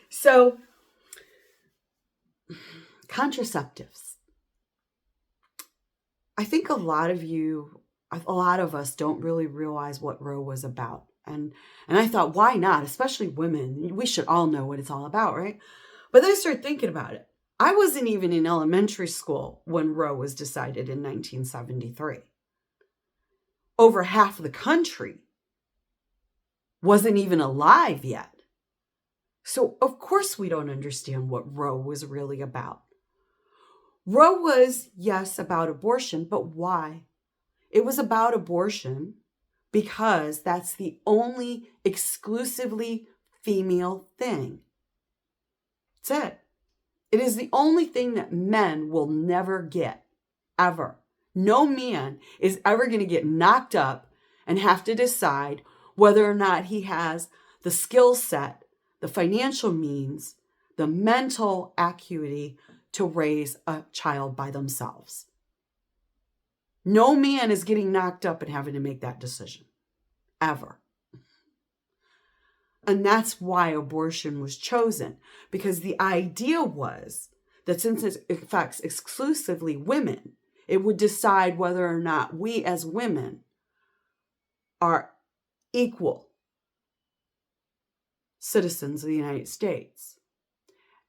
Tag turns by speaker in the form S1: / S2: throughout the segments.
S1: So, contraceptives. I think a lot of us don't really realize what Roe was about. And I thought, why not? Especially women. We should all know what it's all about, right? But then I started thinking about it. I wasn't even in elementary school when Roe was decided in 1973. Over half of the country wasn't even alive yet. So, of course, we don't understand what Roe was really about. Roe was, yes, about abortion, but why? It was about abortion because that's the only exclusively female thing. That's it. It is the only thing that men will never get, ever. No man is ever going to get knocked up and have to decide whether or not he has the skill set, the financial means, the mental acuity to raise a child by themselves. No man is getting knocked up and having to make that decision, ever. And that's why abortion was chosen, because the idea was that since it affects exclusively women, it would decide whether or not we as women are equal citizens of the United States.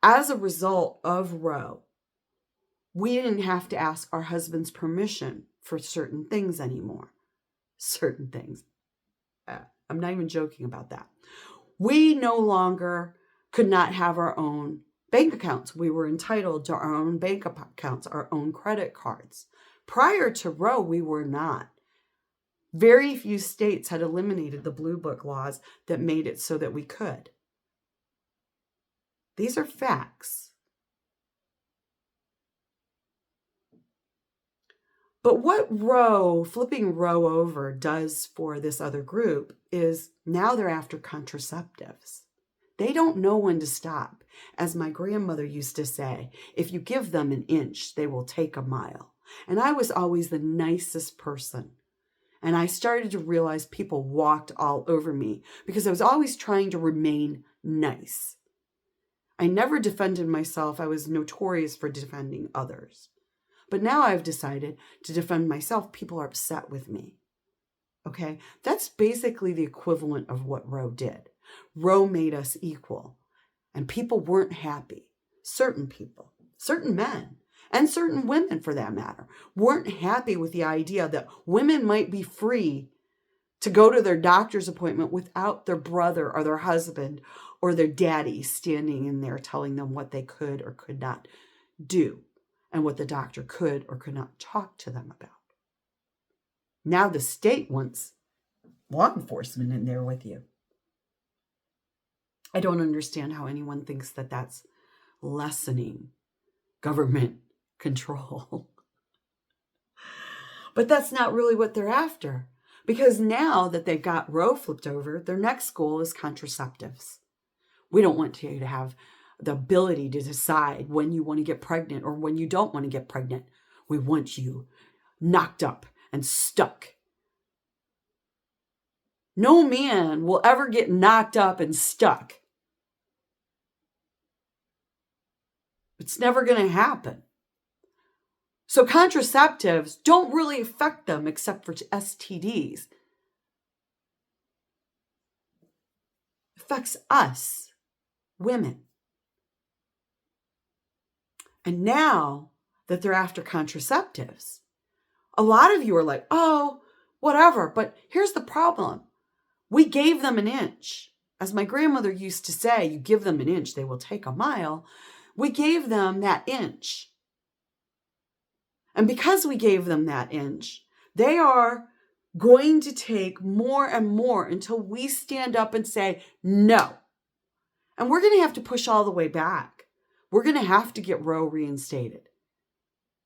S1: As a result of Roe, we didn't have to ask our husband's permission for certain things anymore. Certain things. I'm not even joking about that. We no longer could not have our own bank accounts. We were entitled to our own bank accounts, our own credit cards. Prior to Roe, we were not. Very few states had eliminated the Blue Book laws that made it so that we could. These are facts. But what flipping Roe over does for this other group is now they're after contraceptives. They don't know when to stop. As my grandmother used to say, if you give them an inch, they will take a mile. And I was always the nicest person. And I started to realize people walked all over me because I was always trying to remain nice. I never defended myself. I was notorious for defending others. But now I've decided to defend myself. People are upset with me. Okay? That's basically the equivalent of what Roe did. Roe made us equal. And people weren't happy. Certain people, certain men, and certain women for that matter, weren't happy with the idea that women might be free to go to their doctor's appointment without their brother or their husband or their daddy standing in there telling them what they could or could not do and what the doctor could or could not talk to them about. Now the state wants law enforcement in there with you. I don't understand how anyone thinks that that's lessening government control. But that's not really what they're after. Because now that they've got Roe flipped over, their next goal is contraceptives. We don't want you to have the ability to decide when you want to get pregnant or when you don't want to get pregnant. We want you knocked up and stuck. No man will ever get knocked up and stuck. It's never going to happen. So contraceptives don't really affect them except for STDs. It affects us, women. And now that they're after contraceptives, a lot of you are like, oh, whatever. But here's the problem. We gave them an inch. As my grandmother used to say, you give them an inch, they will take a mile. We gave them that inch. And because we gave them that inch, they are going to take more and more until we stand up and say, no. And we're going to have to push all the way back. We're going to have to get Roe reinstated.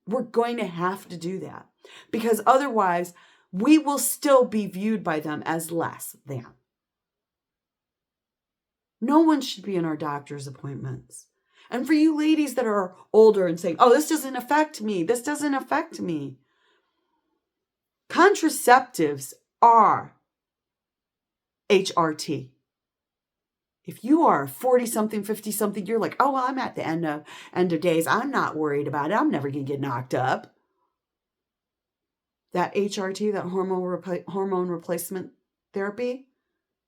S1: We're going to have to do that because otherwise we will still be viewed by them as less than. No one should be in our doctor's appointments. And for you ladies that are older and saying, oh, this doesn't affect me. This doesn't affect me. Contraceptives are HRT. If you are 40 something, 50 something, you're like, oh, well, I'm at the end of days. I'm not worried about it. I'm never going to get knocked up. That HRT, that hormone replacement therapy,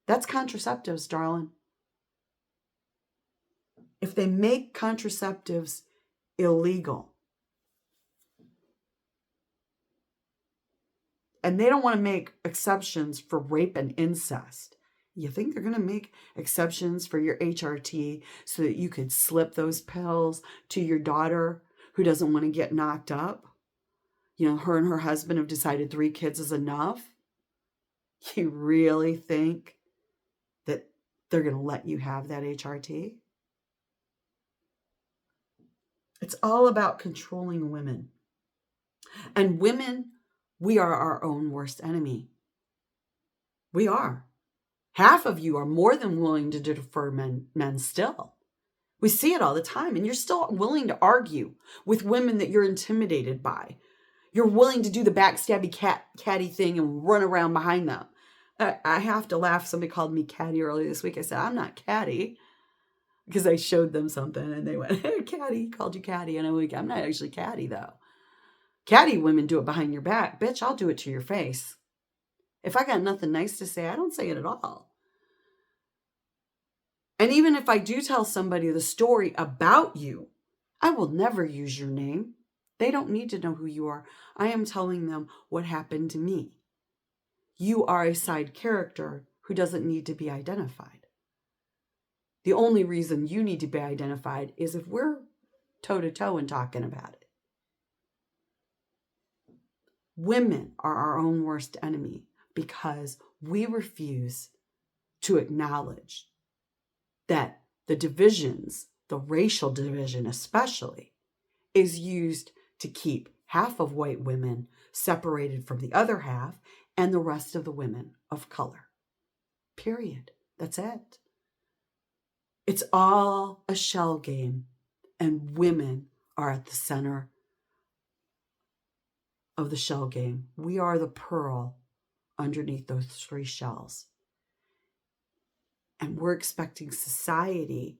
S1: that's contraceptives, darling. If they make contraceptives illegal, and they don't want to make exceptions for rape and incest, you think they're going to make exceptions for your HRT so that you could slip those pills to your daughter who doesn't want to get knocked up? You know, her and her husband have decided 3 kids is enough. You really think that they're going to let you have that HRT? It's all about controlling women. And women, we are our own worst enemy. We are. Half of you are more than willing to defer men still. We see it all the time, and you're still willing to argue with women that you're intimidated by. You're willing to do the backstabby catty thing and run around behind them. I have to laugh. Somebody called me catty earlier this week. I said, I'm not catty, because I showed them something and they went, hey, catty, called you catty. And I'm like, I'm not actually catty though. Catty women do it behind your back. Bitch, I'll do it to your face. If I got nothing nice to say, I don't say it at all. And even if I do tell somebody the story about you, I will never use your name. They don't need to know who you are. I am telling them what happened to me. You are a side character who doesn't need to be identified. The only reason you need to be identified is if we're toe-to-toe and talking about it. Women are our own worst enemy because we refuse to acknowledge that the divisions, the racial division especially, is used to keep half of white women separated from the other half and the rest of the women of color. Period. That's it. It's all a shell game, and women are at the center of the shell game. We are the pearl underneath those 3 shells. And we're expecting society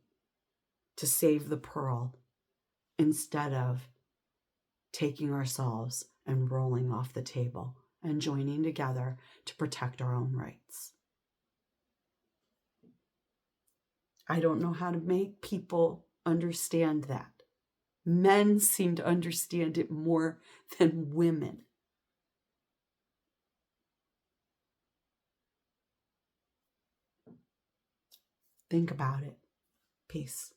S1: to save the pearl instead of taking ourselves and rolling off the table and joining together to protect our own rights. I don't know how to make people understand that. Men seem to understand it more than women. Think about it. Peace.